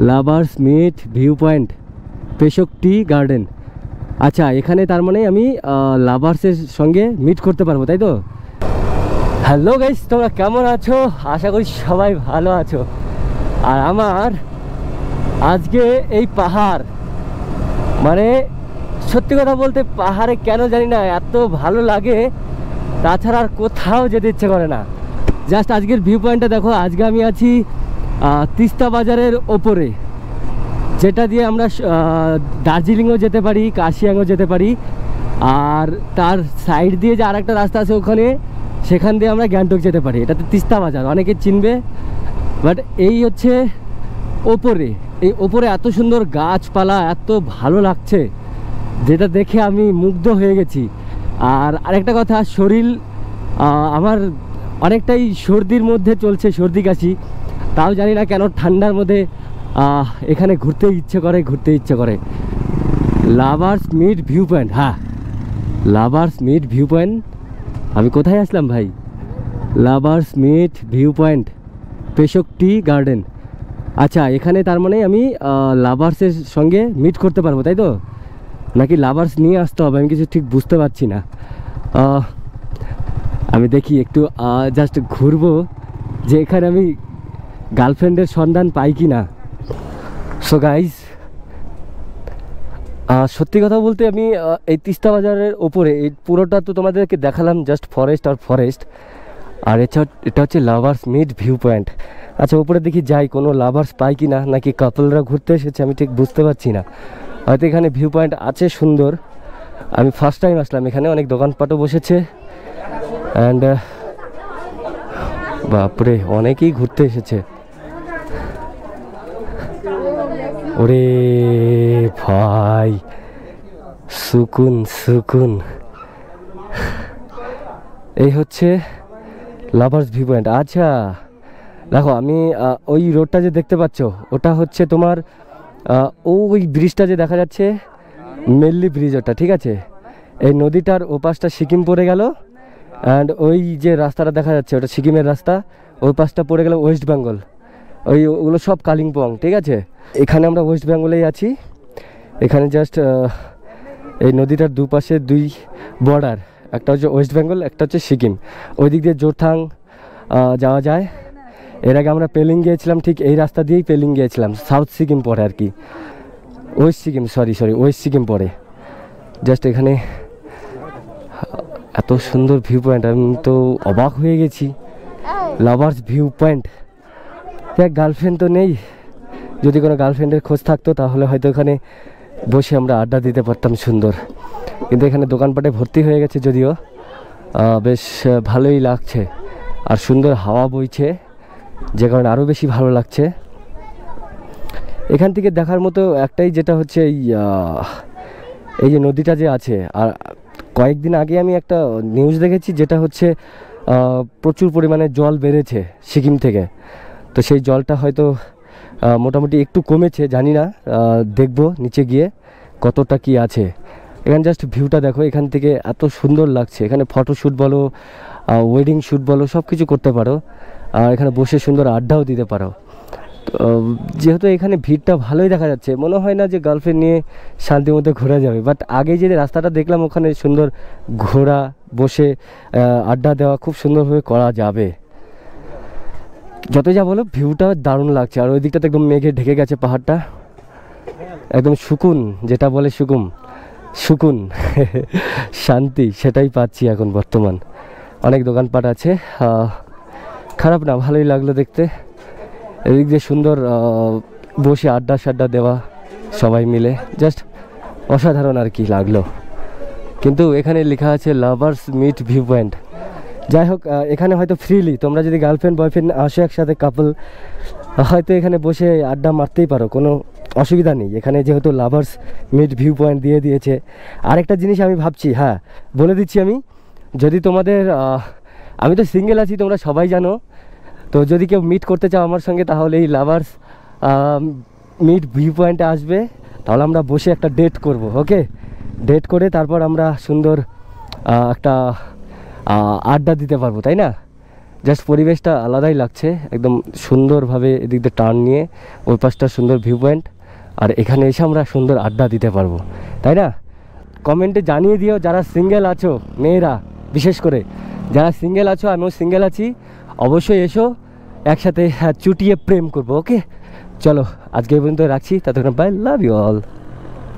Lovers meet view point পেশক tea garden. আচ্ছা, এখানে তার মানে আমি লাভার্সের সঙ্গে মিট করতে পারবো, তাই তো? হ্যালো গাইস, তোমরা কেমন আছো? আশা করি সবাই ভালো আছো। আর আমার আজকে এই পাহাড়, মানে সত্যি কথা বলতে পাহাড়ে কেন জানি না এত ভালো লাগে, তাছাড়া আর কোথাও যেতে ইচ্ছে করে না। জাস্ট আজকের ভিউ পয়েন্টটা দেখো। আজকে আমি আছি তিস্তা বাজারের ওপরে, যেটা দিয়ে আমরা দার্জিলিংও যেতে পারি, কার্শিয়াংও যেতে পারি। আর তার সাইড দিয়ে যে আরেকটা রাস্তা আছে ওখানে, সেখান দিয়ে আমরা গ্যাংটক যেতে পারি। এটাতে তিস্তা বাজার, অনেকে চিনবে। বাট এই হচ্ছে ওপরে, এই ওপরে এত সুন্দর গাছপালা, এত ভালো লাগছে, যেটা দেখে আমি মুগ্ধ হয়ে গেছি। আর আরেকটা কথা, শরীর আমার অনেকটাই সর্দির মধ্যে চলছে, সর্দি কাশি। তাও জানি না কেন ঠান্ডার মধ্যে এখানে ঘুরতে ইচ্ছে করে। লাভার্স মিট ভিউ পয়েন্ট, হ্যাঁ লাভার্স মিট ভিউ পয়েন্ট। আমি কোথায় আসলাম ভাই? লাভার্স মিট ভিউ পয়েন্ট পেশক টি গার্ডেন। আচ্ছা, এখানে তার মানে আমি লাভার্সের সঙ্গে মিট করতে পারবো, তাই তো? নাকি লাভার্স নিয়ে আসতে হবে, আমি কিছু ঠিক বুঝতে পারছি না। আমি দেখি একটু জাস্ট ঘুরবো যে এখানে আমি গার্লফ্রেন্ডের সন্ধান পাই কি না। সো গাইজ, সত্যি কথা বলতে আমি এই তিস্তা বাজারের ওপরে, এই পুরোটা তো তোমাদেরকে দেখালাম, জাস্ট ফরেস্ট আর ফরেস্ট। আর এটা হচ্ছে লাভার্স মিট ভিউ পয়েন্ট। আচ্ছা, উপরে দেখি যাই, কোনো লাভার্স পাই কি না, নাকি কাপলরা ঘুরতে এসেছে, আমি ঠিক বুঝতে পারছি না। হয়তো এখানে ভিউ পয়েন্ট আছে সুন্দর। আমি ফার্স্ট টাইম আসলাম এখানে, অনেক দোকানপাটও বসেছে। অ্যান্ড বাপরে, অনেকেই ঘুরতে এসেছে। ওরে ভাই, সুকুন সুকুন। এই হচ্ছে লাভার্স ভিউ পয়েন্ট। আচ্ছা দেখো, আমি ওই রোডটা যে দেখতে পাচ্ছ, ওটা হচ্ছে তোমার ওই ব্রিজটা যে দেখা যাচ্ছে, মেল্লি ব্রিজ ওটা, ঠিক আছে? এই নদীটার ওপাশটা সিকিম পড়ে গেল। অ্যান্ড ওই যে রাস্তাটা দেখা যাচ্ছে, ওটা সিকিমের রাস্তা। ওই পাশটা পড়ে গেল ওয়েস্ট বেঙ্গল। ওগুলো সব কালিম্পং, ঠিক আছে? এখানে আমরা ওয়েস্ট বেঙ্গলেই আছি। এখানে জাস্ট এই নদীটার দুপাশে দুই বর্ডার, একটা হচ্ছে ওয়েস্ট বেঙ্গল, একটা হচ্ছে সিকিম। ওই দিক দিয়ে জোরথাং যাওয়া যায়। এর আগে আমরা পেলিং গিয়েছিলাম, ঠিক এই রাস্তা দিয়েই পেলিং গিয়েছিলাম। সাউথ সিকিম পড়ে আর কি, West Sikkim, sorry West Sikkim পড়ে। জাস্ট এখানে এত সুন্দর ভিউ পয়েন্ট, আমি তো অবাক হয়ে গেছি। Lovers view point. দেখ, গার্লফ্রেন্ড তো নেই, যদি কোনো গার্লফ্রেন্ডের খোঁজ থাকতো তাহলে হয়তো এখানে বসে আমরা আড্ডা দিতে পারতাম সুন্দর। কিন্তু এখানে দোকানপাটে ভর্তি হয়ে গেছে, যদিও বেশ ভালোই লাগছে। আর সুন্দর হাওয়া বইছে, যে কারণে আরও বেশি ভালো লাগছে। এখান থেকে দেখার মতো একটাই, যেটা হচ্ছে এই যে নদীটা যে আছে। আর কয়েকদিন আগে আমি একটা নিউজ দেখেছি, যেটা হচ্ছে প্রচুর পরিমাণে জল বেড়েছে সিকিম থেকে। তো সেই জলটা হয়তো মোটামুটি একটু কমেছে, জানি না, দেখবো নিচে গিয়ে কতটা কি আছে। এখানে জাস্ট ভিউটা দেখো, এখান থেকে এত সুন্দর লাগছে। এখানে ফটোশ্যুট বলো, ওয়েডিং শ্যুট বলো, সব কিছু করতে পারো। আর এখানে বসে সুন্দর আড্ডাও দিতে পারো। যেহেতু এখানে ভিড়টা ভালোই দেখা যাচ্ছে, মনে হয় না যে গার্লফ্রেন্ড নিয়ে শান্তির মধ্যে ঘোরা যাবে। বাট আগে যে রাস্তাটা দেখলাম, ওখানে সুন্দর ঘোরা, বসে আড্ডা দেওয়া খুব সুন্দরভাবে করা যাবে। যতই যা বলো, ভিউটা দারুণ লাগছে। আর ওই দিকটাতে একদম মেঘে ঢেকে গেছে পাহাড়টা, একদম সুকুন, যেটা বলে সুকুন শান্তি, সেটাই পাচ্ছি এখন বর্তমান। অনেক দোকানপাট আছে, খারাপ না, ভালোই লাগলো দেখতে। এদিক দিয়ে সুন্দর বসে আড্ডা দেওয়া সবাই মিলে, জাস্ট অসাধারণ আর কি লাগলো। কিন্তু এখানে লেখা আছে লাভার্স মিট ভিউ পয়েন্ট। যাই হোক, এখানে হয়তো ফ্রিলি তোমরা যদি গার্লফ্রেন্ড বয়ফ্রেন্ড আসো একসাথে, কাপল, হয়তো এখানে বসে আড্ডা মারতেই পারো, কোনো অসুবিধা নেই। এখানে যেহেতু লাভার্স মিট ভিউ পয়েন্ট দিয়ে দিয়েছে। আরেকটা জিনিস আমি ভাবছি, হ্যাঁ বলে দিচ্ছি আমি, যদি তোমাদের, আমি তো সিঙ্গেল আছি, তোমরা সবাই জানো। তো যদি কেউ মিট করতে চাও আমার সঙ্গে, তাহলে এই লাভার্স মিট ভিউ পয়েন্টে আসবে। তাহলে আমরা বসে একটা ডেট করব, ওকে? ডেট করে তারপর আমরা সুন্দর একটা আড্ডা দিতে পারবো, তাই না? জাস্ট পরিবেশটা আলাদাই লাগছে, একদম সুন্দরভাবে এদিক দিয়ে টার্ন নিয়ে ওই পাশটা সুন্দর ভিউ পয়েন্ট, আর এখানে এসে আমরা সুন্দর আড্ডা দিতে পারবো, তাই না? কমেন্টে জানিয়ে দিও যারা সিঙ্গেল আছো, মেয়েরা বিশেষ করে যারা সিঙ্গেল আছো, আমিও সিঙ্গেল আছি, অবশ্যই এসো, একসাথে চুটিয়ে প্রেম করবো। ওকে, চলো আজকে এই পর্যন্ত রাখছি, ততক্ষণ বাই, লাভ ইউ অল।